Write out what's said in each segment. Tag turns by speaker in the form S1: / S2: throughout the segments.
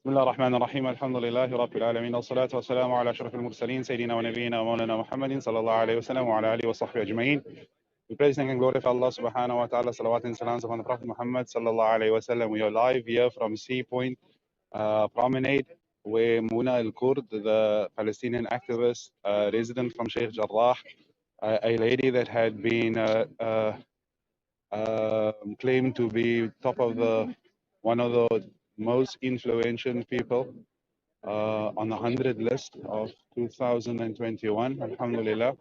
S1: بسم الله الرحمن الرحيم الحمد لله رب العالمين والصلاة والسلام على أشرف المرسلين سيدنا ونبينا ومولانا محمد صلى الله عليه وسلم وعلى آله وصحبه أجمعين. We praise and glorify Allah subhanahu wa ta'ala, salawat and salams upon the Prophet Muhammad sallallahu alayhi wa sallam. We are live here from Sea Point Promenade, where Muna el-Kurd, the Palestinian activist, resident from Sheikh Jarrah, a lady that had been claimed to be top of one of the most influential people on the 100 list of 2021, alhamdulillah,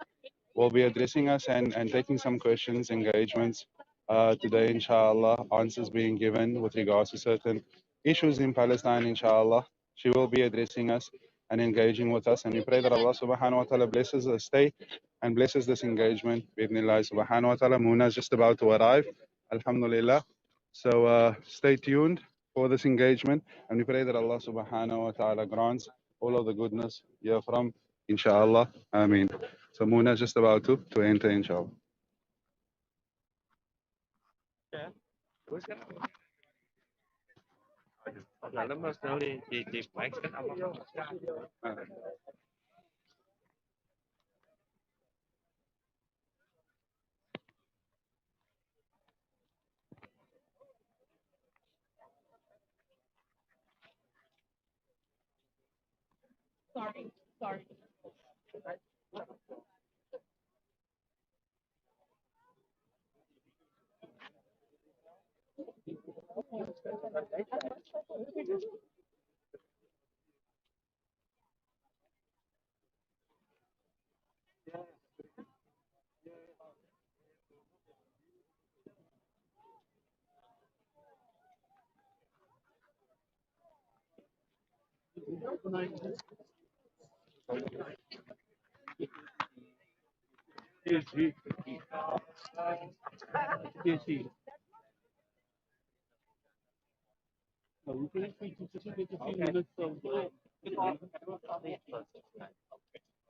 S1: will be addressing us and taking some questions, engagements today, inshallah, answers being given with regards to certain issues in Palestine, inshallah. She will be addressing us and engaging with us, and we pray that Allah subhanahu wa ta'ala blesses the stay and blesses this engagement. Bidnillah subhanahu wa ta'ala. Muna is just about to arrive, alhamdulillah. So stay tuned for this engagement, and we pray that Allah subhanahu wa ta'ala grants all of the goodness here from, inshallah. Ameen. So Muna is just about to enter, inshallah. Sorry.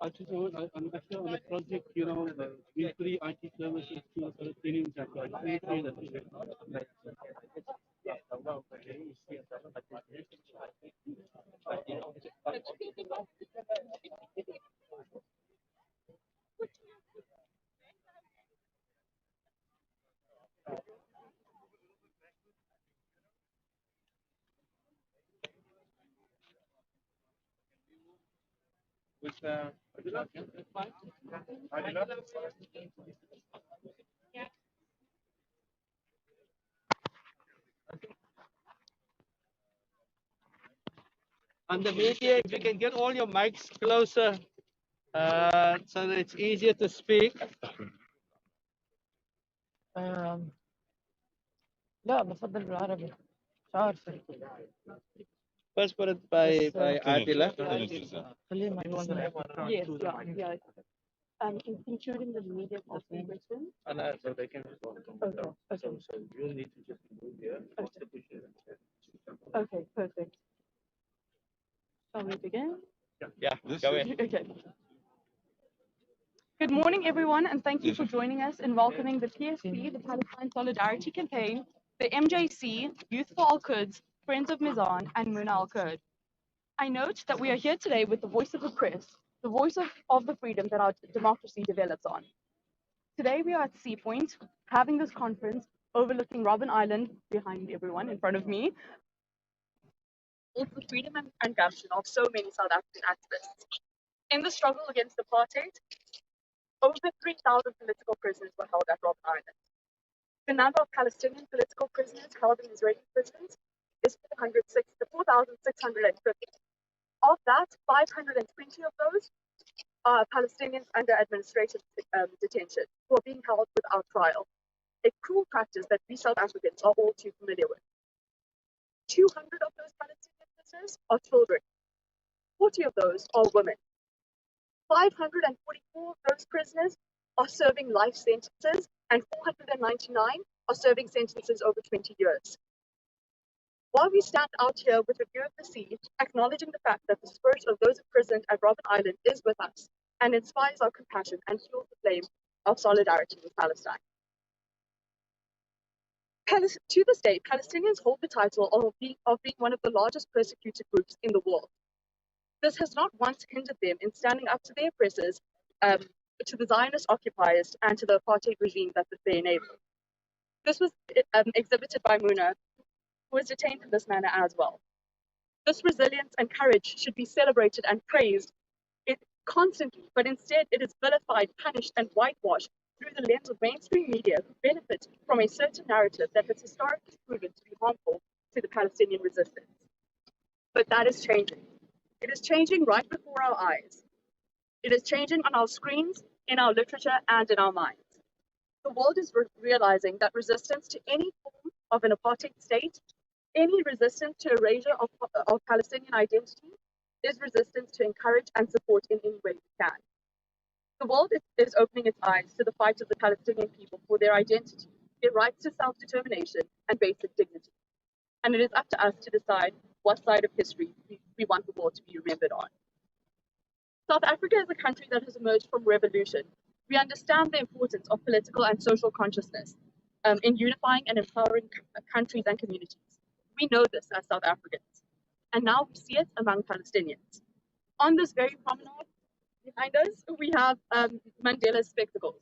S1: Actually, I'm actually on a project, the free IT services to the Palestinian chapter. And the media, if you can get all your mics closer, so that it's easier to speak. لا بفضل بالعربي مش عارفة. First put it by Adila. Yes, yeah. Including the media questions. So they can respond. Okay. So you need to just move here. Okay, perfect. Shall we begin? Yeah, go ahead. Okay. Good morning, everyone, and thank you for joining us in welcoming the PSP, the Palestine Solidarity Campaign, the MJC, Youth for el-Kurd, Friends of Mizan, and Muna el-Kurd. I note that we are here today with the voice of the press, the voice of the freedom that our democracy develops on. Today we are at Sea Point, having this conference overlooking Robben Island behind everyone in front of me. It's the freedom and gumption of so many South African activists. In the struggle against apartheid, over 3,000 political prisoners were held at Robben Island. The number of Palestinian political prisoners held in Israeli prisons is 4,650. Of that, 520 of those are Palestinians under administrative detention who are being held without trial, a cruel practice that we South Africans are all too familiar with. 200 of those Palestinian prisoners are children. 40 of those are women. 544 of those prisoners are serving life sentences, and 499 are serving sentences over 20 years. While we stand out here with a view of the sea, acknowledging the fact that the spirit of those imprisoned at Robben Island is with us and inspires our compassion and fuels the flame of solidarity with Palestine.
S2: To this day, Palestinians hold the title of being one of the largest persecuted groups in the world. This has not once hindered them in standing up to their oppressors, to the Zionist occupiers, and to the apartheid regime that they enabled. This was exhibited by Muna, who was detained in this manner as well. This resilience and courage should be celebrated and praised constantly, but instead it is vilified, punished, and whitewashed through the lens of mainstream media who benefit from a certain narrative that has historically proven to be harmful to the Palestinian resistance. But that is changing. It is changing right before our eyes. It is changing on our screens, in our literature, and in our minds. The world is realizing that resistance to any form of an apartheid state, any resistance to erasure of Palestinian identity, is resistance to encourage and support in any way we can. The world is opening its eyes to the fight of the Palestinian people for their identity, their rights to self-determination and basic dignity. And it is up to us to decide what side of history we want the world to be remembered on. South Africa is a country that has emerged from revolution. We understand the importance of political and social consciousness in unifying and empowering countries and communities. We know this as South Africans, and now we see it among Palestinians. On this very promenade behind us, we have Mandela's spectacles.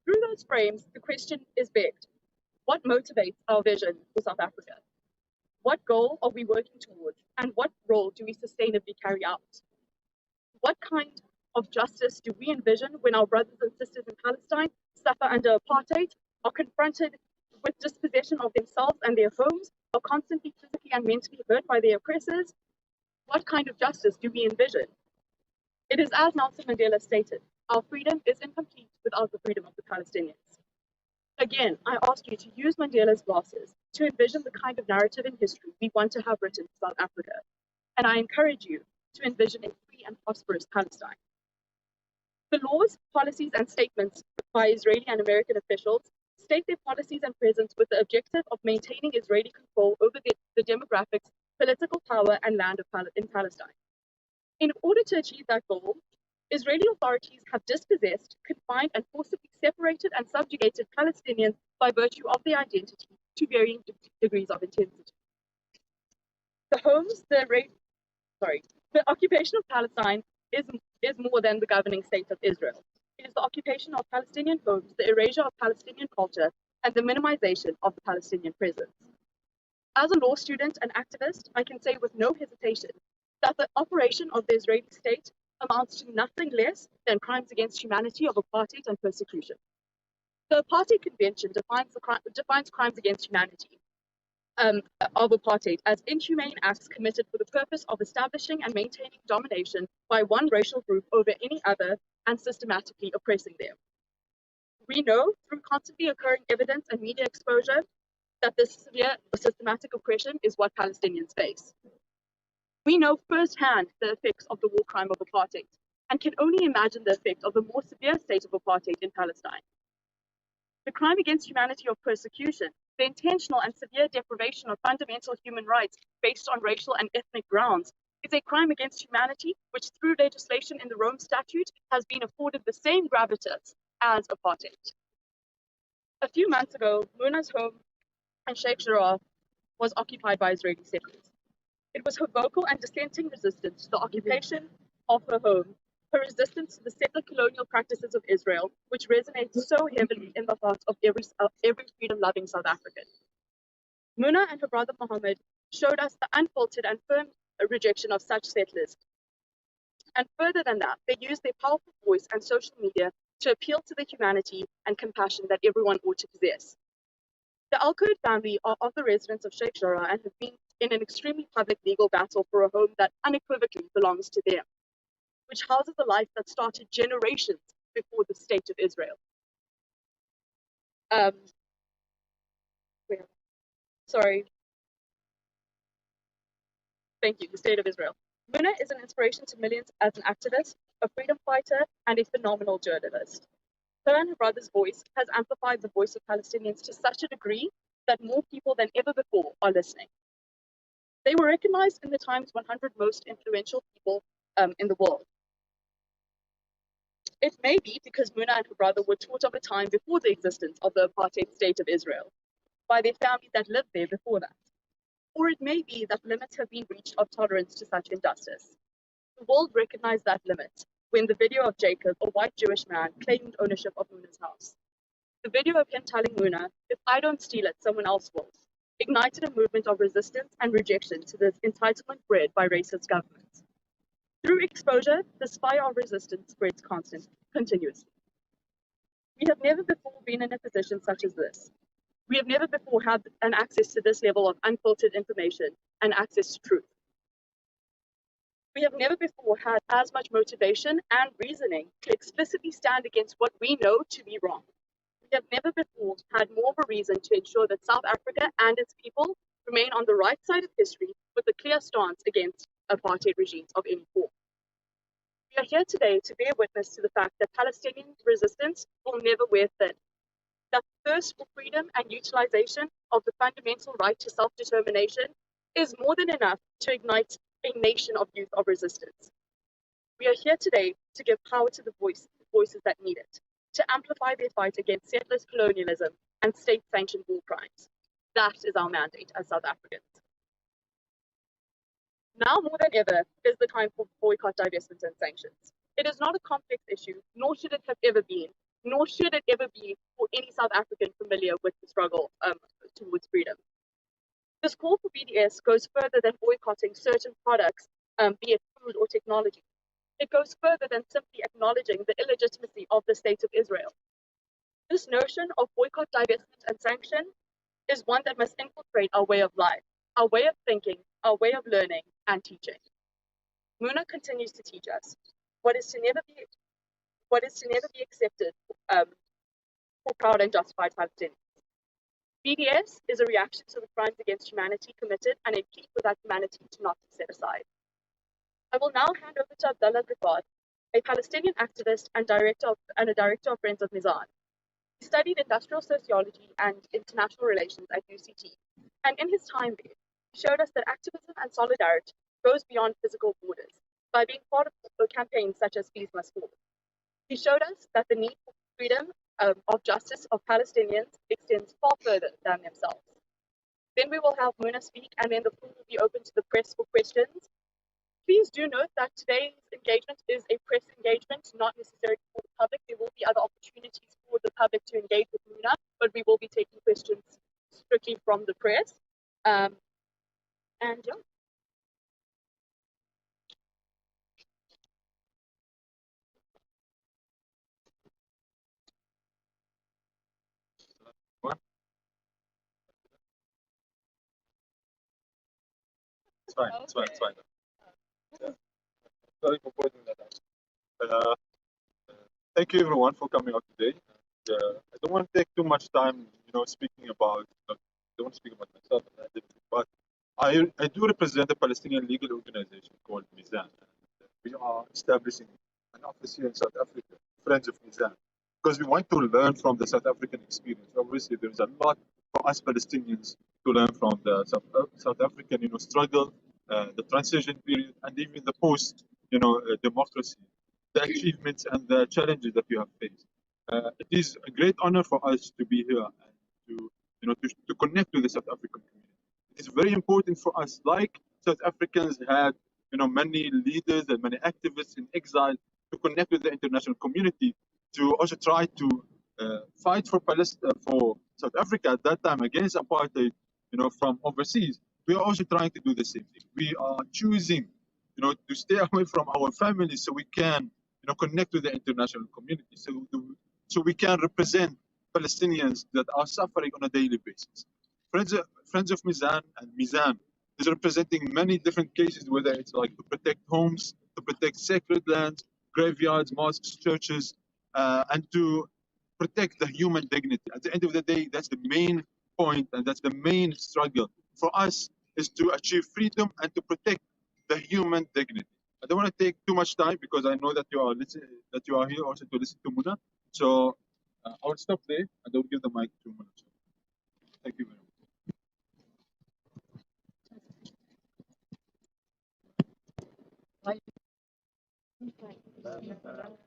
S2: Through those frames, the question is begged: what motivates our vision for South Africa? What goal are we working towards, and what role do we sustainably carry out? What kind of justice do we envision when our brothers and sisters in Palestine suffer under apartheid, are confronted with dispossession of themselves and their homes, are constantly physically and mentally hurt by their oppressors? What kind of justice do we envision? It is as Nelson Mandela stated, our freedom is incomplete without the freedom of the Palestinians. Again, I ask you to use Mandela's glasses to envision the kind of narrative in history we want to have written for South Africa. And I encourage you to envision a free and prosperous Palestine. The laws, policies, and statements by Israeli and American officials state their policies and presence with the objective of maintaining Israeli control over the demographics, political power, and land in Palestine. In order to achieve that goal, Israeli authorities have dispossessed, confined, and forcibly separated and subjugated Palestinians by virtue of their identity to varying degrees of intensity. The occupation of Palestine is more than the governing state of Israel. It is the occupation of Palestinian homes, the erasure of Palestinian culture, and the minimization of the Palestinian presence. As a law student and activist, I can say with no hesitation that the operation of the Israeli state amounts to nothing less than crimes against humanity of apartheid and persecution. The Apartheid Convention defines crimes against humanity of apartheid as inhumane acts committed for the purpose of establishing and maintaining domination by one racial group over any other and systematically oppressing them. We know through constantly occurring evidence and media exposure that this severe systematic oppression is what Palestinians face. We know firsthand the effects of the war crime of apartheid and can only imagine the effect of the more severe state of apartheid in Palestine. The crime against humanity of persecution, the intentional and severe deprivation of fundamental human rights based on racial and ethnic grounds, is a crime against humanity which, through legislation in the Rome Statute, has been afforded the same gravitas as apartheid. A few months ago, Muna's home in Sheikh Jarrah was occupied by Israeli settlers. It was her vocal and dissenting resistance to the occupation of her home, her resistance to the settler colonial practices of Israel, which resonates so heavily in the heart of every freedom-loving South African. Muna and her brother Mohammed showed us the unfiltered and firm rejection of such settlers. And further than that, they used their powerful voice and social media to appeal to the humanity and compassion that everyone ought to possess. The el-Kurd family are of the residents of Sheikh Jarrah and have been in an extremely public legal battle for a home that unequivocally belongs to them, which houses a life that started generations before the state of Israel. Thank you, the state of Israel. Muna is an inspiration to millions as an activist, a freedom fighter, and a phenomenal journalist. Her and her brother's voice has amplified the voice of Palestinians to such a degree that more people than ever before are listening. They were recognized in the Times 100 most influential people in the world. It may be because Muna and her brother were taught of a time before the existence of the apartheid state of Israel. by their families that lived there before that. Or it may be that limits have been reached of tolerance to such injustice. The world recognized that limit when the video of Jacob, a white Jewish man, claimed ownership of Muna's house. The video of him telling Muna, "If I don't steal it, someone else will," ignited a movement of resistance and rejection to this entitlement bred by racist governments. Through exposure, this fire of resistance spreads continuously. We have never before been in a position such as this. We have never before had an access to this level of unfiltered information and access to truth. We have never before had as much motivation and reasoning to explicitly stand against what we know to be wrong. We have never before had more of a reason to ensure that South Africa and its people remain on the right side of history with a clear stance against apartheid regimes of any form. We are here today to bear witness to the fact that Palestinian resistance will never wear thin, that the thirst for freedom and utilization of the fundamental right to self-determination is more than enough to ignite a nation of youth of resistance. We are here today to give power to the voices that need it, to amplify their fight against settlers' colonialism and state-sanctioned war crimes. That is our mandate as South Africans. Now more than ever is the time for boycott, divestment, and sanctions. It is not a complex issue, nor should it have ever been, nor should it ever be for any South African familiar with the struggle towards freedom. This call for BDS goes further than boycotting certain products, be it food or technology. It goes further than simply acknowledging the illegitimacy of the State of Israel. This notion of boycott, divestment, and sanction is one that must infiltrate our way of life, our way of thinking, our way of learning and teaching. Muna continues to teach us what is to never be accepted for proud and justified Palestinians. BDS is a reaction to the crimes against humanity committed and a plea for that humanity to not be set aside. I will now hand over to Abdullah Brigade, a Palestinian activist and a director of Friends of Mizan. He studied industrial sociology and international relations at UCT, and in his time there, he showed us that activism and solidarity goes beyond physical borders by being part of campaigns such as Peace Must Fall. He showed us that the need for freedom of justice of Palestinians extends far further than themselves. Then we will have Muna speak, and then the floor will be open to the press for questions. Please do note that today's engagement is a press engagement, not necessarily for the public. There will be other opportunities for the public to engage with Muna, but we will be taking questions strictly from the press. And yeah.
S3: It's fine, it's fine, it's fine. Sorry for pointing that out. Thank you everyone for coming out today. I don't want to take too much time, speaking about, I don't want to speak about myself, but I do represent a Palestinian legal organization called Mizan. We are establishing an office here in South Africa, Friends of Mizan, because we want to learn from the South African experience. Obviously, there's a lot for us Palestinians to learn from the South African, struggle, the transition period, and even the post, democracy, the achievements and the challenges that you have faced. It is a great honor for us to be here and to connect with the South African community. It is very important for us, like South Africans had, many leaders and many activists in exile, to connect with the international community, to also try to fight for for South Africa at that time against apartheid, from overseas. We are also trying to do the same thing. We are choosing, to stay away from our families so we can, connect with the international community, so we can represent Palestinians that are suffering on a daily basis. Friends of Mizan and Mizan is representing many different cases, whether it's like to protect homes, to protect sacred lands, graveyards, mosques, churches, and to protect the human dignity. At the end of the day, that's the main point, and that's the main struggle for us, is to achieve freedom and to protect the human dignity. I don't want to take too much time because I know that you are here also to listen to Muna. So I will stop there and I will give the mic to Muna. Thank you very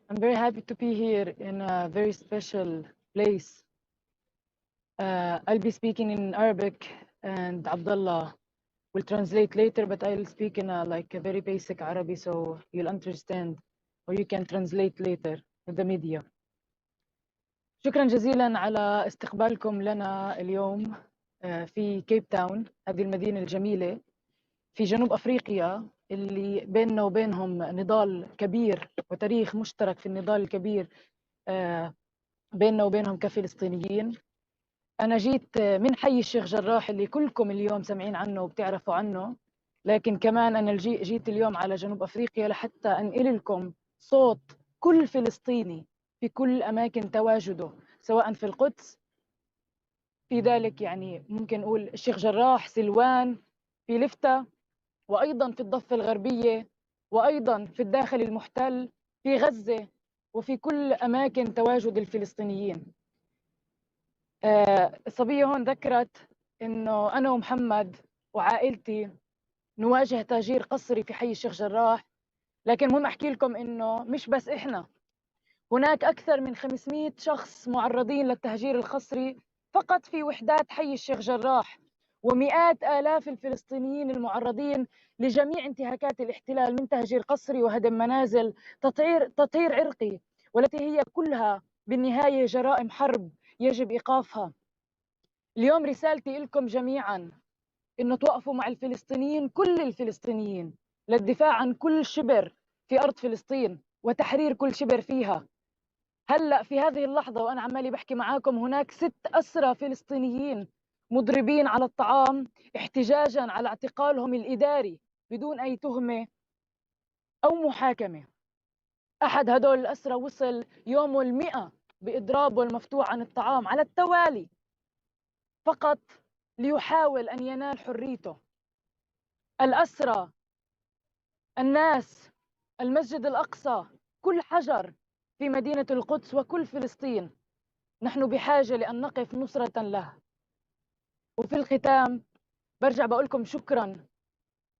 S4: I'm very happy to be here in a very special place I'll be speaking in Arabic and Abdullah will translate later, but I'll speak in like a very basic Arabic so you'll understand or you can translate later with the media. شكرا جزيلا على استقبالكم لنا اليوم في كيب تاون، هذه المدينة الجميلة في جنوب أفريقيا اللي بيننا وبينهم نضال كبير وتاريخ مشترك في النضال الكبير بيننا وبينهم كفلسطينيين. أنا جيت من حي الشيخ جراح اللي كلكم اليوم سمعين عنه وبتعرفوا عنه، لكن كمان أنا جيت اليوم على جنوب أفريقيا لحتى أنقل لكم صوت كل فلسطيني في كل أماكن تواجده، سواء في القدس، في ذلك يعني ممكن نقول الشيخ جراح، سلوان، في لفتة، وأيضا في الضفة الغربية، وأيضا في الداخل المحتل، في غزة، وفي كل أماكن تواجد الفلسطينيين. الصبية هون ذكرت إنه أنا ومحمد وعائلتي نواجه تهجير قسري في حي الشيخ جراح، لكن مهم أحكي لكم إنه مش بس إحنا، هناك أكثر من 500 شخص معرضين للتهجير القسري فقط في وحدات حي الشيخ جراح، ومئات آلاف الفلسطينيين المعرضين لجميع انتهاكات الاحتلال من تهجير قسري وهدم منازل، تطهير عرقي، والتي هي كلها بالنهاية جرائم حرب يجب إيقافها. اليوم رسالتي لكم جميعا إنه توقفوا مع الفلسطينيين، كل الفلسطينيين، للدفاع عن كل شبر في أرض فلسطين وتحرير كل شبر فيها. هلأ في هذه اللحظة وأنا عمالي بحكي معاكم هناك 6 أسرى فلسطينيين مضربين على الطعام احتجاجا على اعتقالهم الإداري بدون أي تهمة أو محاكمة. أحد هدول الأسرى وصل يومه 100 بإضرابه المفتوح عن الطعام على التوالي فقط ليحاول أن ينال حريته. الأسرى، الناس، المسجد الأقصى، كل حجر في مدينة القدس وكل فلسطين، نحن بحاجة لأن نقف نصرة له. وفي الختام برجع بقولكم شكرا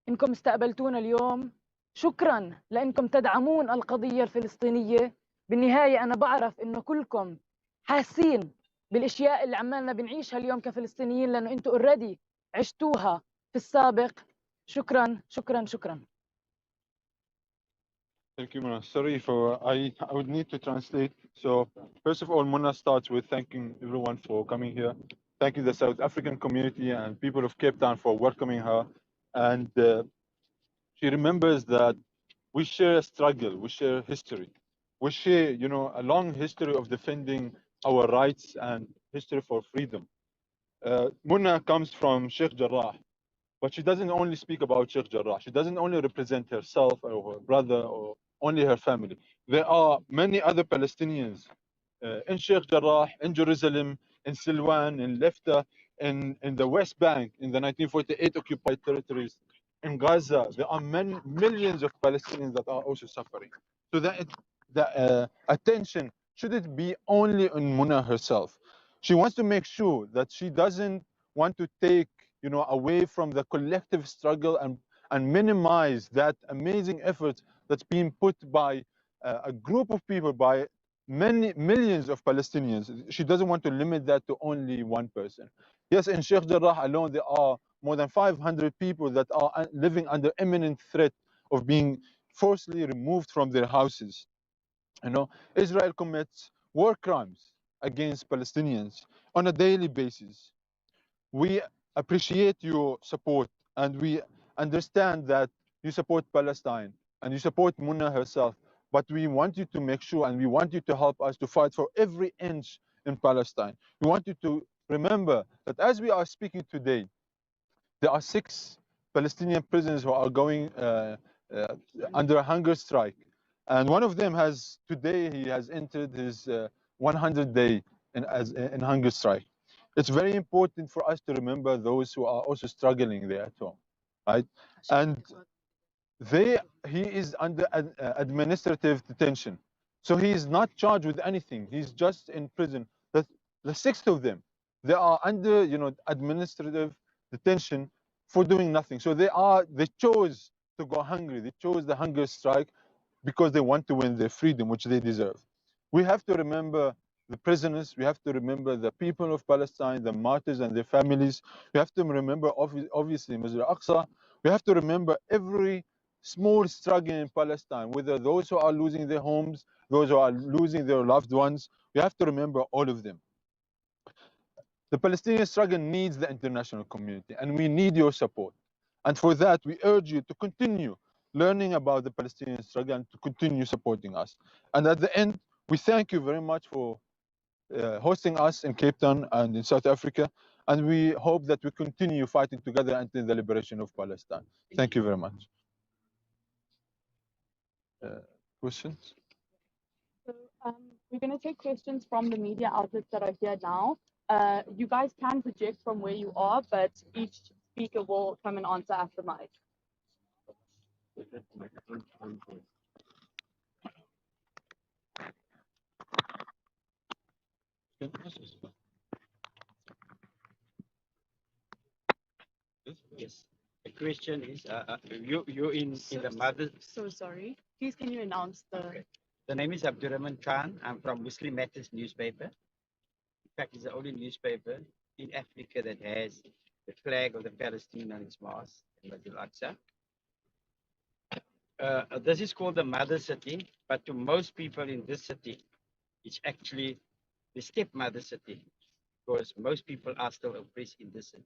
S4: إنكم استقبلتونا اليوم، شكرا لأنكم تدعمون القضية الفلسطينية. بالنهاية أنا بعرف إنه كلكم حاسين بالاشياء اللي عمالنا بنعيشها اليوم كفلسطينيين لانه انتم اوريدي عشتوها في السابق. شكرا شكرا شكرا.
S3: Thank you, Mona. Sorry for I would need to translate. So first of all, Mona starts with thanking everyone for coming here. Thanking the South African community and people of Cape Town for welcoming her. And she remembers that we share a struggle, we share history, we share, you know, a long history of defending our rights and history for freedom. Mona comes from Sheikh Jarrah, but she doesn't only speak about Sheikh Jarrah. She doesn't only represent herself or her brother or only her family. There are many other Palestinians in Sheikh Jarrah, in Jerusalem, in Silwan, in Lefta, in the West Bank, in the 1948 occupied territories, in Gaza. There are millions of Palestinians that are also suffering. So the attention shouldn't be only on Muna herself. She wants to make sure that she doesn't want to take, you know, away from the collective struggle and minimize that amazing effort that's being put by a group of people, by many millions of Palestinians. She doesn't want to limit that to only one person. Yes, in Sheikh Jarrah alone, there are more than 500 people that are living under imminent threat of being forcibly removed from their houses. You know, Israel commits war crimes against Palestinians on a daily basis. We appreciate your support and we understand that you support Palestine and you support Muna herself, but we want you to make sure and we want you to help us to fight for every inch in Palestine. We want you to remember that as we are speaking today, there are 6 Palestinian prisoners who are going under a hunger strike. And one of them today he has entered his 100 day in hunger strike. It's very important for us to remember those who are also struggling there at home, right? And he is under administrative detention. So he is not charged with anything. He's just in prison. The 6 of them, they are under, you know, administrative detention for doing nothing. So they chose to go hungry. They chose the hunger strike because they want to win their freedom, which they deserve. We have to remember the prisoners. We have to remember the people of Palestine, the martyrs and their families. We have to remember, obviously, Masjid al-Aqsa. We have to remember every small struggle in Palestine, whether those who are losing their homes, those who are losing their loved ones. We have to remember all of them. The Palestinian struggle needs the international community, and we need your support. And for that, we urge you to continue learning about the Palestinian struggle and to continue supporting us. And at the end, we thank you very much for hosting us in Cape Town and in South Africa. And we hope that we continue fighting together until the liberation of Palestine. Thank you very much. Questions?
S2: So we're going to take questions from the media outlets that are here now. You guys can project from where you are, but each speaker will come and answer after mic.
S5: Yes. The question is, you in the mother.
S2: So sorry. Please, can you announce the?
S5: Okay. The name is Abdullah Khan. I'm from Muslim Matters newspaper. In fact, it's the only newspaper in Africa that has the flag of the Palestine on its mast in Masjid al-Aqsa. This is called the mother city, but to most people in this city, it's actually the stepmother city, because most people are still oppressed in this city.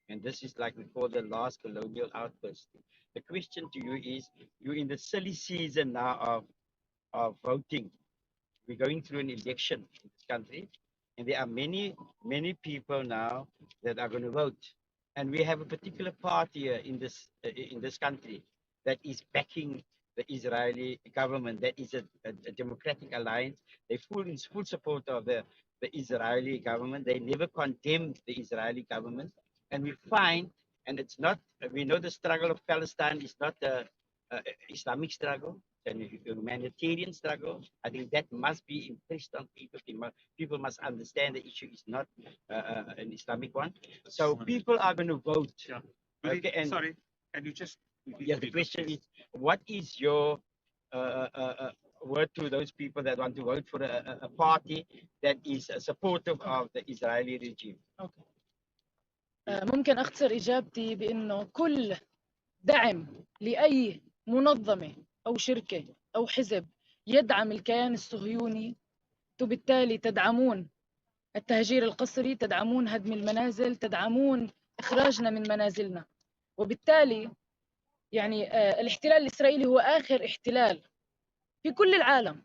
S5: And this is like we call the last colonial outpost. The question to you is, you're in the silly season now of voting. We're going through an election in this country, and there are many people now that are going to vote. And we have a particular party here in this country that is backing the Israeli government. That is a democratic alliance. They're in full support of the Israeli government. They never condemned the Israeli government. And we find, and it's not, we know the struggle of Palestine is not a Islamic struggle, and a humanitarian struggle. I think that must be impressed on people. People must understand the issue is not an Islamic one. So people are going to vote.
S6: Yeah.
S5: Okay, and
S6: sorry, can you just?
S5: Yeah, the question is, what is your word to those people that want to vote for a party that is supportive of the Israeli regime?
S4: Okay. ممكن أختصر إجابتي بأنه كل دعم لأي منظمة أو شركة أو حزب يدعم الكيان الصهيوني، وبالتالي تدعمون التهجير القسري، تدعمون هدم المنازل، تدعمون إخراجنا من منازلنا. وبالتالي يعني الاحتلال الإسرائيلي هو آخر احتلال في كل العالم،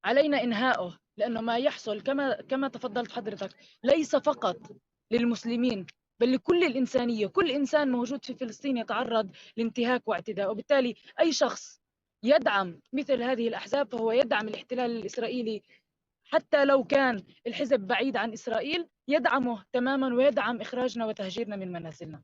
S4: علينا إنهائه، لأنه ما يحصل كما تفضلت حضرتك ليس فقط للمسلمين بل لكل الإنسانية. كل إنسان موجود في فلسطين يتعرض لانتهاك واعتداء، وبالتالي أي شخص يدعم مثل هذه الأحزاب فهو يدعم الاحتلال الإسرائيلي، حتى لو كان الحزب بعيد عن إسرائيل يدعمه تماما ويدعم إخراجنا وتهجيرنا من منازلنا.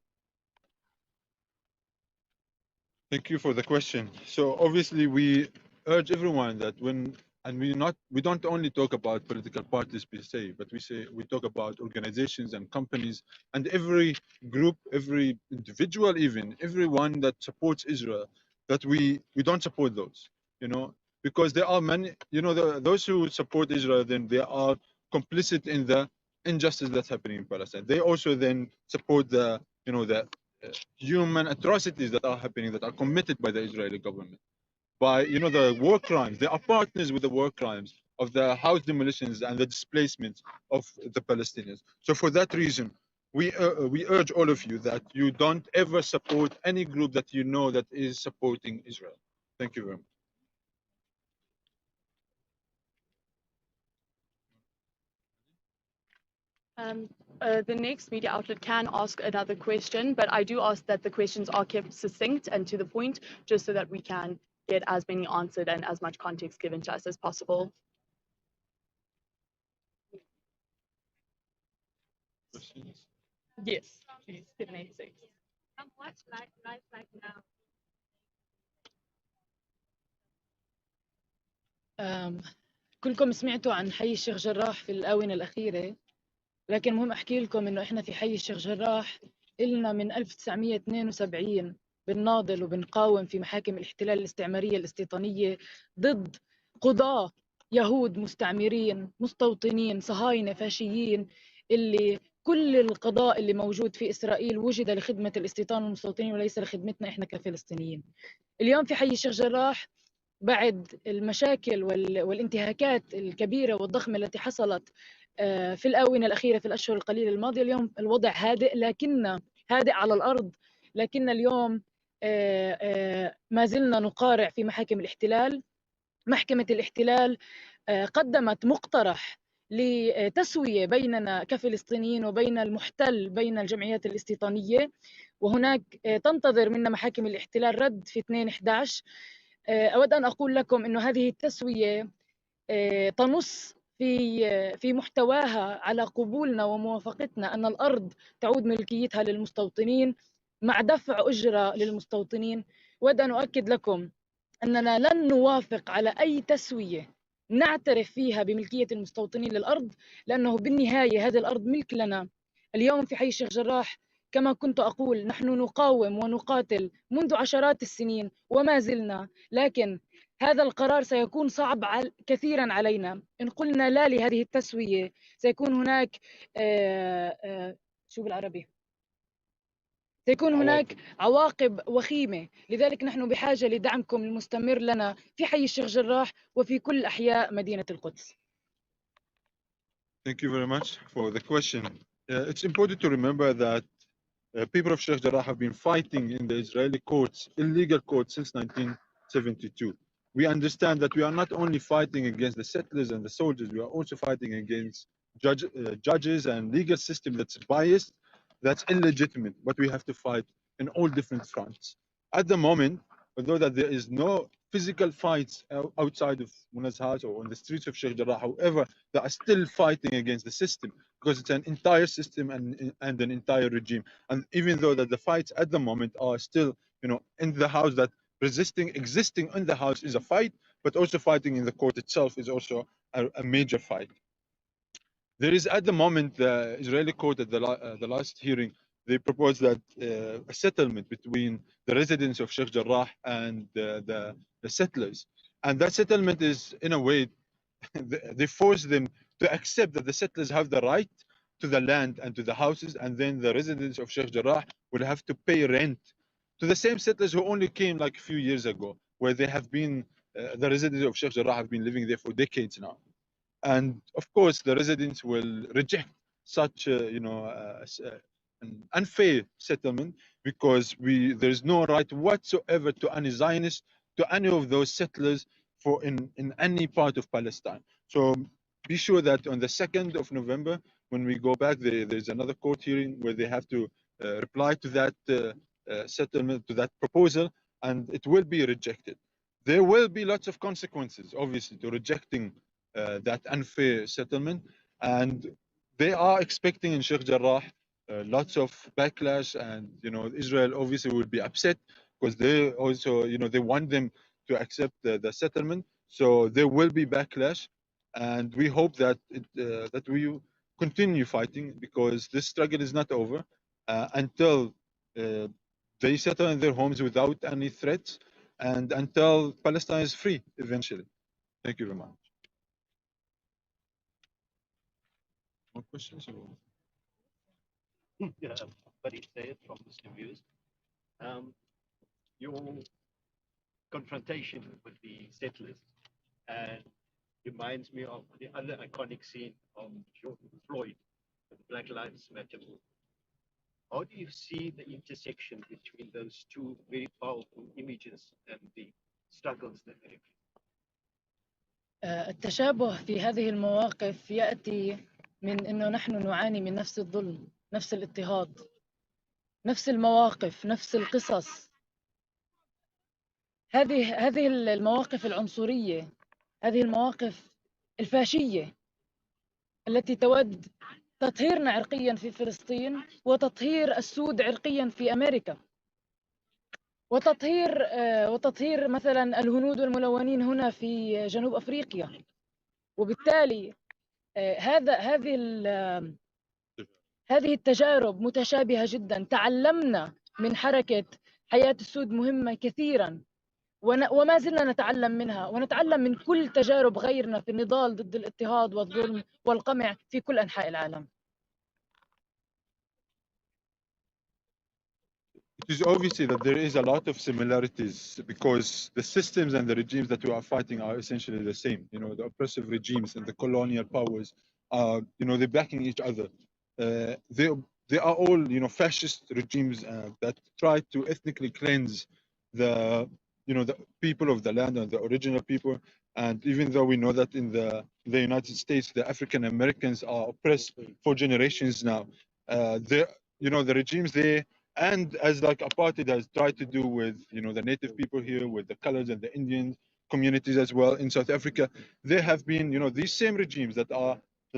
S3: Thank you for the question. So obviously we urge everyone that we don't only talk about political parties per se, but we talk about organizations and companies and every group, every individual, even everyone that supports Israel, that we don't support those, because there are many, those who support Israel, then they are complicit in the injustice that's happening in Palestine. They also then support the human atrocities that are happening, that are committed by the Israeli government, by the war crimes. They are partners with the war crimes of the house demolitions and the displacements of the Palestinians. So for that reason, we urge all of you that you don't ever support any group that you know that is supporting Israel. Thank you very much.
S2: The next media outlet can ask another question, but I do ask that the questions are kept succinct and to the point, just so that we can get as many answered and as much context given to us as possible. Yes, please, 786.
S7: What's life like now?
S4: كلكم سمعتوا عن حي الشيخ جراح في الآونة الأخيرة، لكن مهم أحكي لكم إنه إحنا في حي الشيخ جراح إلنا من 1972 بنناضل وبنقاوم في محاكم الاحتلال الاستعمارية الاستيطانية ضد قضاة يهود مستعمرين مستوطنين صهاينة فاشيين، اللي كل القضاء اللي موجود في إسرائيل وجد لخدمة الاستيطان والمستوطنين وليس لخدمتنا إحنا كفلسطينيين. اليوم في حي الشيخ جراح بعد المشاكل والانتهاكات الكبيرة والضخمة التي حصلت في الآونة الأخيرة في الأشهر القليلة الماضية، اليوم الوضع هادئ، لكن هادئ على الأرض، لكن اليوم ما زلنا نقارع في محاكم الاحتلال. محكمة الاحتلال قدمت مقترح لتسوية بيننا كفلسطينيين وبين المحتل، بين الجمعيات الاستيطانية، وهناك تنتظر منا محاكم الاحتلال رد في 2/11. أود أن أقول لكم أن هذه التسوية تنص في محتواها على قبولنا وموافقتنا أن الأرض تعود ملكيتها للمستوطنين مع دفع أجرة للمستوطنين. أود أن أؤكد لكم أننا لن نوافق على أي تسوية نعترف فيها بملكية المستوطنين للأرض، لأنه بالنهاية هذه الأرض ملك لنا. اليوم في حي الشيخ جراح كما كنت أقول نحن نقاوم ونقاتل منذ عشرات السنين وما زلنا، لكن هذا القرار سيكون صعب كثيرا علينا. إن قلنا لا لهذه التسوية سيكون هناك شو بالعربي؟ سيكون هناك عواقب وخيمة، لذلك نحن بحاجة لدعمكم المستمر لنا في حي الشيخ جراح وفي كل أحياء مدينة القدس.
S3: Thank you very much for the question. It's important to remember that people of Sheikh Jarrah have been fighting in the Israeli courts, illegal courts, since 1972. We understand that we are not only fighting against the settlers and the soldiers, we are also fighting against judges and legal system that's biased, that's illegitimate, but we have to fight in all different fronts. At the moment, although that there is no physical fights outside of Muna's house or on the streets of Sheikh Jarrah, however, they are still fighting against the system, because it's an entire system and an entire regime. And even though that the fights at the moment are still, in the house, that existing in the house is a fight, but also fighting in the court itself is also a major fight. There is at the moment the Israeli court at the last hearing, they proposed that a settlement between the residents of Sheikh Jarrah and the settlers, and that settlement is in a way they force them to accept that the settlers have the right to the land and to the houses, and then the residents of Sheikh Jarrah will have to pay rent to the same settlers who only came like a few years ago, where they have been, the residents of Sheikh Jarrah have been living there for decades now. And of course, the residents will reject such, an unfair settlement, because there is no right whatsoever to any Zionist, to any of those settlers in any part of Palestine. So be sure that on the 2nd of November, when we go back, there's another court hearing where they have to reply to that settlement, to that proposal, and it will be rejected. There will be lots of consequences, obviously, to rejecting that unfair settlement, and they are expecting in Sheikh Jarrah lots of backlash, and Israel obviously will be upset, because they also they want them to accept the settlement. So there will be backlash, and we hope that that we continue fighting, because this struggle is not over until they settle in their homes without any threats, and until Palestine is free eventually. Thank you very much. More questions?
S6: Farid Sayed from Muslim Views. Your confrontation with the settlers reminds me of the other iconic scene of George Floyd, the Black Lives Matter movement. How do you see the intersection between those two very powerful images and the struggles that they have?
S4: التشابه في هذه المواقف يأتي من أنه نحن نعاني من نفس الظلم، نفس الاضطهاد، نفس المواقف، نفس القصص. هذه المواقف العنصرية، هذه المواقف الفاشية التي تود تطهيرنا عرقيا في فلسطين، وتطهير السود عرقيا في أمريكا، وتطهير مثلا الهنود والملونين هنا في جنوب أفريقيا. وبالتالي هذه التجارب متشابهة جدا. تعلمنا من حركة حياة السود مهمة كثيرا، وما زلنا نتعلم منها ونتعلم من كل تجارب غيرنا في النضال ضد الاضطهاد والظلم والقمع في كل أنحاء العالم.
S3: It is obviously that there is a lot of similarities because the systems and the regimes that we are fighting are essentially the same. You know, the oppressive regimes and the colonial powers are, you know, they're backing each other. They are all, you know, fascist regimes that try to ethnically cleanse the, you know, the people of the land and the original people. And even though we know that in the United States, the African Americans are oppressed for generations now, you know, the regimes there, and as like apartheid has tried to do with, you know, the native people here, with the colors and the Indian communities as well in South Africa, there have been, you know, these same regimes that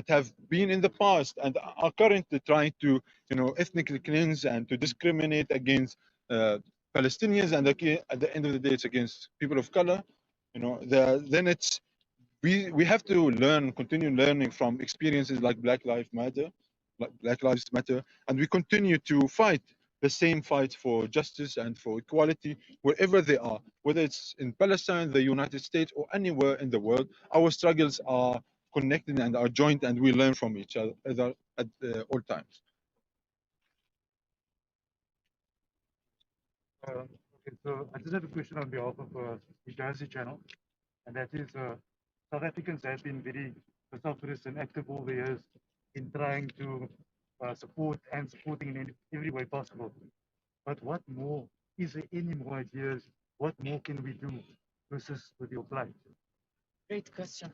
S3: have been in the past and are currently trying to, you know, ethnically cleanse and to discriminate against Palestinians, and at the end of the day, it's against people of color. You know, then it's we have to continue learning from experiences like Black Lives Matter, and we continue to fight the same fight for justice and for equality wherever they are, whether it's in Palestine, the United States, or anywhere in the world. Our struggles are connected and are joint, and we learn from each other at all times.
S8: Okay, so I just have a question on behalf of the Gazi channel, and that is South Africans have been very vociferous and active all the years in trying to supporting in every way possible. But what more? Is there any more ideas? What more can we do to assist with your plight?
S4: Great question.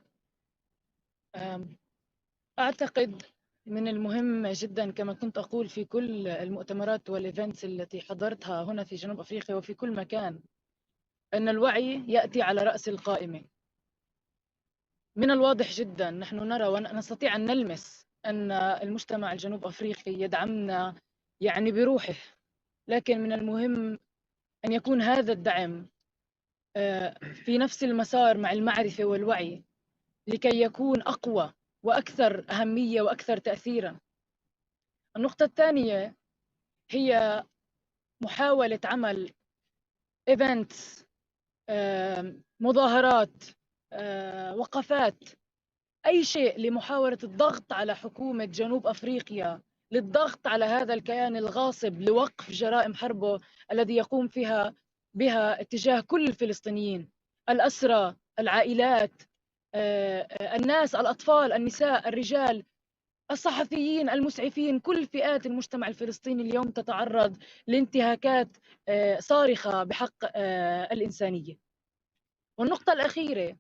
S4: أعتقد من المهم جدا كما كنت أقول في كل المؤتمرات والإيفنتس التي حضرتها هنا في جنوب أفريقيا وفي كل مكان أن الوعي يأتي على رأس القائمة. من الواضح جدا نحن نرى ونستطيع أن نلمس أن المجتمع الجنوب أفريقي يدعمنا يعني بروحه، لكن من المهم أن يكون هذا الدعم في نفس المسار مع المعرفة والوعي لكي يكون أقوى وأكثر أهمية وأكثر تأثيرا. النقطة الثانية هي محاولة عمل إيفنتس، مظاهرات، وقفات، أي شيء لمحاولة الضغط على حكومة جنوب أفريقيا للضغط على هذا الكيان الغاصب لوقف جرائم حربه الذي يقوم بها اتجاه كل الفلسطينيين، الأسرى، العائلات، الناس، الأطفال، النساء، الرجال، الصحفيين، المسعفين، كل فئات المجتمع الفلسطيني اليوم تتعرض لانتهاكات صارخة بحق الإنسانية. والنقطة الأخيرة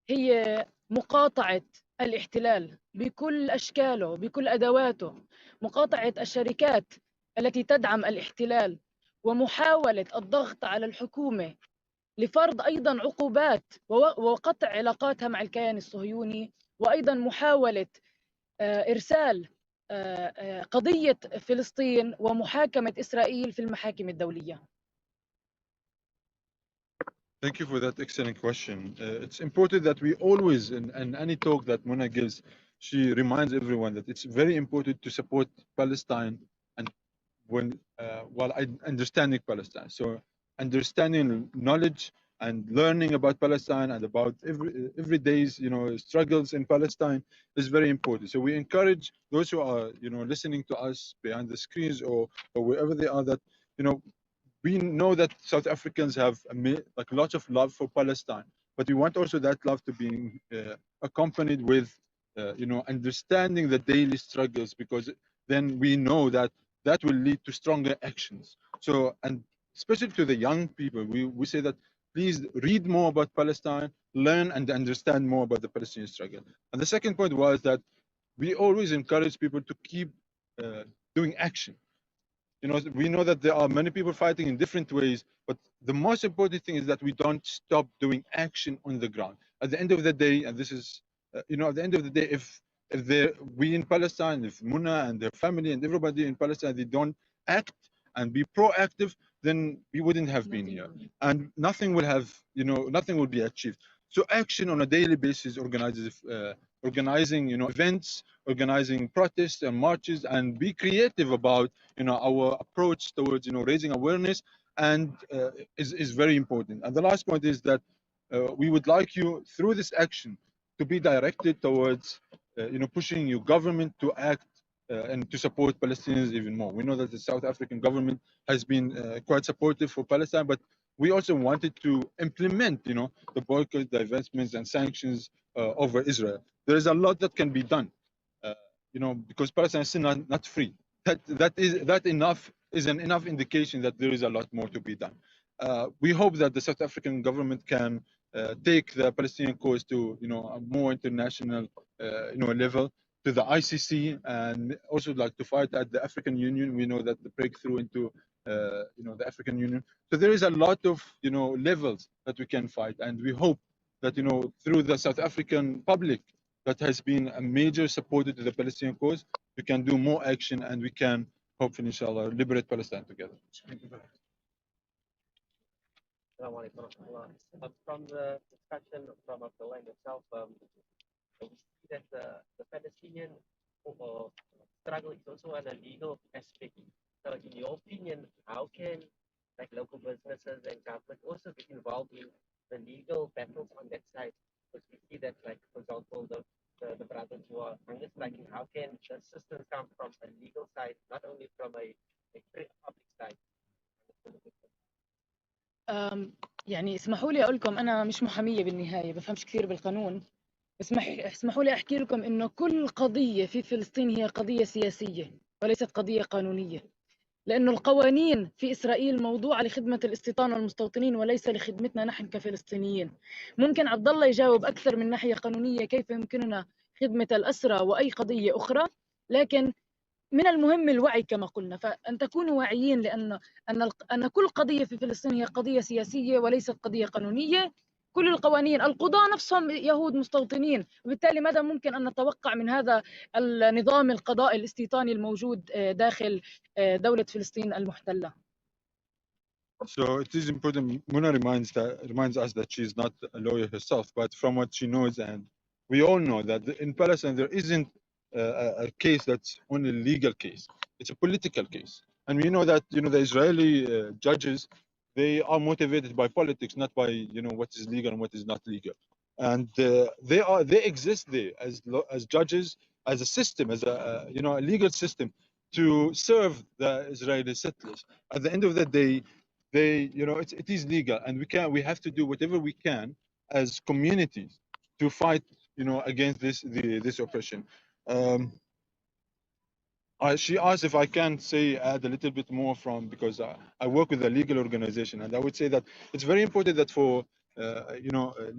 S4: هي مقاطعة الاحتلال بكل أشكاله بكل أدواته، مقاطعة الشركات التي تدعم الاحتلال، ومحاولة الضغط على الحكومة لفرض أيضا عقوبات وقطع علاقاتها مع الكيان الصهيوني، وأيضا محاولة إرسال قضية فلسطين ومحاكمة إسرائيل في المحاكم الدولية.
S3: Thank you for that excellent question. It's important that we always, in any talk that Mona gives, she reminds everyone that it's very important to support Palestine and while understanding Palestine. So understanding knowledge and learning about Palestine and about every day's, you know, struggles in Palestine is very important. So we encourage those who are, you know, listening to us behind the screens or wherever they are, that, you know, we know that South Africans have like lots of love for Palestine, but we want also that love to be accompanied with, you know, understanding the daily struggles, because then we know that that will lead to stronger actions. So, and especially to the young people, we say that please read more about Palestine, learn and understand more about the Palestinian struggle. And the second point was that we always encourage people to keep doing action. You know, we know that there are many people fighting in different ways, but the most important thing is that we don't stop doing action on the ground. At the end of the day, and this is, you know, at the end of the day, if we in Palestine, if Muna and their family and everybody in Palestine, they don't act and be proactive, then we wouldn't have been here, and nothing will have, you know, nothing will be achieved. So action on a daily basis, organizing, you know, events, organizing protests and marches, and be creative about, you know, our approach towards, you know, raising awareness and is very important. And the last point is that we would like you, through this action, to be directed towards pushing your government to act and to support Palestinians even more. We know that the South African government has been quite supportive for Palestine, but we also wanted to implement, the boycott, the divestments, and sanctions over Israel. There is a lot that can be done, because Palestine is still not free. That enough is an enough indication that there is a lot more to be done. We hope that the South African government can take the Palestinian cause to a more international level, to the ICC, and also like to fight at the African Union. We know that the breakthrough into the African Union. So there is a lot of levels that we can fight, and we hope that through the South African public that has been a major supporter to the Palestinian cause, we can do more action, and we can hopefully, inshallah, liberate Palestine together. Thank you.
S9: From the discussion from Abdullah and yourself, we see that the Palestinian struggle is also an illegal aspect. So, in your opinion, how can local businesses and government also get involved in the legal battles on that side? Because we see that, for example, the brothers who are hunger striking, how can the assistance come from a legal side, not only from a public side?
S4: يعني اسمحوا لي اقول لكم انا مش محاميه بالنهايه، بفهمش كثير بالقانون، بس اسمحوا لي احكي لكم انه كل قضيه في فلسطين هي قضيه سياسيه وليست قضيه قانونيه، لانه القوانين في اسرائيل موضوعه لخدمه الاستيطان والمستوطنين وليس لخدمتنا نحن كفلسطينيين. ممكن عبد الله يجاوب اكثر من ناحيه قانونيه كيف يمكننا خدمه الاسرى واي قضيه اخرى، لكن من المهم الوعي كما قلنا، فأن تكونوا واعيين أن كل قضية في فلسطين هي قضية سياسية وليست قضية قانونية. كل القوانين، القضاة نفسهم يهود مستوطنين، وبالتالي ماذا ممكن أن نتوقع من هذا النظام القضائي الاستيطاني الموجود داخل دولة فلسطين المحتلة؟
S3: So it is important. Muna reminds us that she is not a lawyer herself, but from what she knows, and we all know that in Palestine there isn't a case that's only a legal case. It's a political case, and we know that the Israeli judges, they are motivated by politics, not by what is legal and what is not legal, and they exist there as judges, as a system, as a legal system to serve the Israeli settlers. At the end of the day, it is legal, and we have to do whatever we can as communities to fight against this oppression. She asked if I can add a little bit more because I work with a legal organization, and I would say that it's very important that for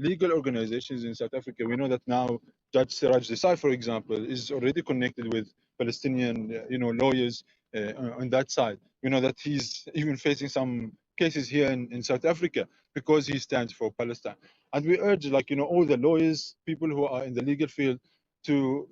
S3: legal organizations in South Africa, we know that now Judge Siraj Desai, for example, is already connected with Palestinian lawyers on that side. We know that he's even facing some cases here in South Africa because he stands for Palestine. And we urge all the lawyers, people who are in the legal field, to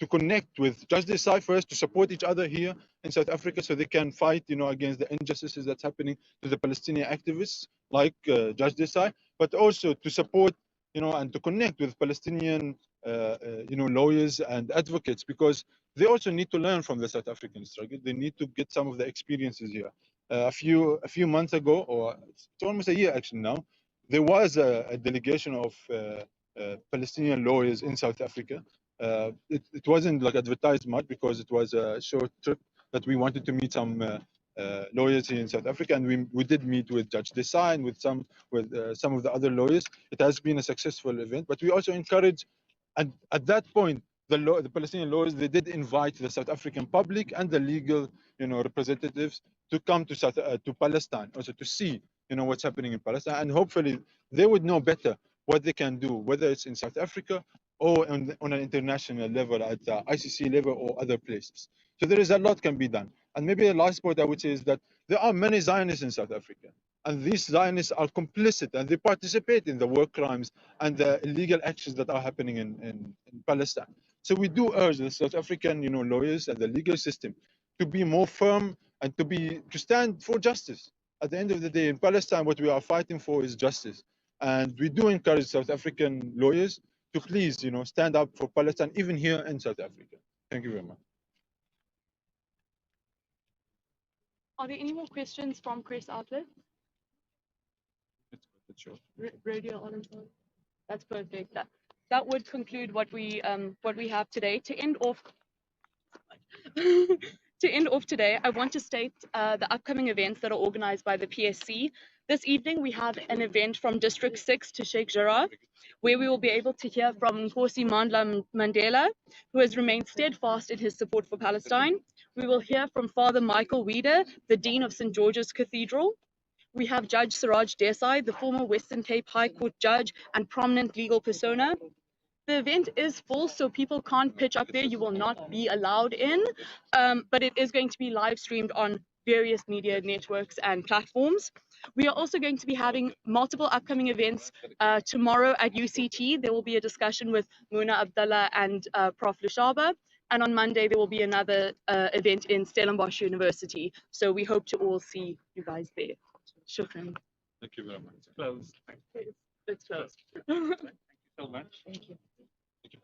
S3: connect with Judge Desai first, to support each other here in South Africa so they can fight against the injustices that's happening to the Palestinian activists like Judge Desai, but also to support and to connect with Palestinian lawyers and advocates, because they also need to learn from the South African struggle. They need to get some of the experiences here. A few months ago, or it's almost a year actually now, there was a delegation of Palestinian lawyers in South Africa. It wasn't advertised much because it was a short trip that we wanted to meet some lawyers here in South Africa, and we did meet with Judge Desai and with some of the other lawyers. It has been a successful event, but we also encourage, and at that point, the Palestinian lawyers, they did invite the South African public and the legal representatives to come to Palestine, also to see what's happening in Palestine, and hopefully they would know better what they can do, whether it's in South Africa or on an international level at the ICC level or other places. So there is a lot can be done. And maybe the last point I would say is that there are many Zionists in South Africa, and these Zionists are complicit and they participate in the war crimes and the illegal actions that are happening in Palestine. So we do urge the South African lawyers and the legal system to be more firm and to stand for justice. At the end of the day, in Palestine, what we are fighting for is justice. And we do encourage South African lawyers to please, stand up for Palestine, even here in South Africa. Thank you very much.
S2: Are there any more questions from press outlets? Radio on and on. That's perfect. That would conclude what we have today. To end off today, I want to state the upcoming events that are organized by the PSC. This evening, we have an event from District 6 to Sheikh Jarrah, where we will be able to hear from Nkosi Mandla Mandela, who has remained steadfast in his support for Palestine. We will hear from Father Michael Weeder, the Dean of St. George's Cathedral. We have Judge Siraj Desai, the former Western Cape High Court judge and prominent legal persona. The event is full, so people can't pitch up there. You will not be allowed in, but it is going to be live streamed on various media networks and platforms. We are also going to be having multiple upcoming events. Tomorrow at UCT, there will be a discussion with Muna Abdullah and Prof. Lushaba. And on Monday, there will be another event in Stellenbosch University. So we hope to all see you guys there. Shukran.
S3: Thank you very much.
S5: Close.
S2: It's closed.
S5: Thank you so much.
S2: Thank you.
S3: Thank you.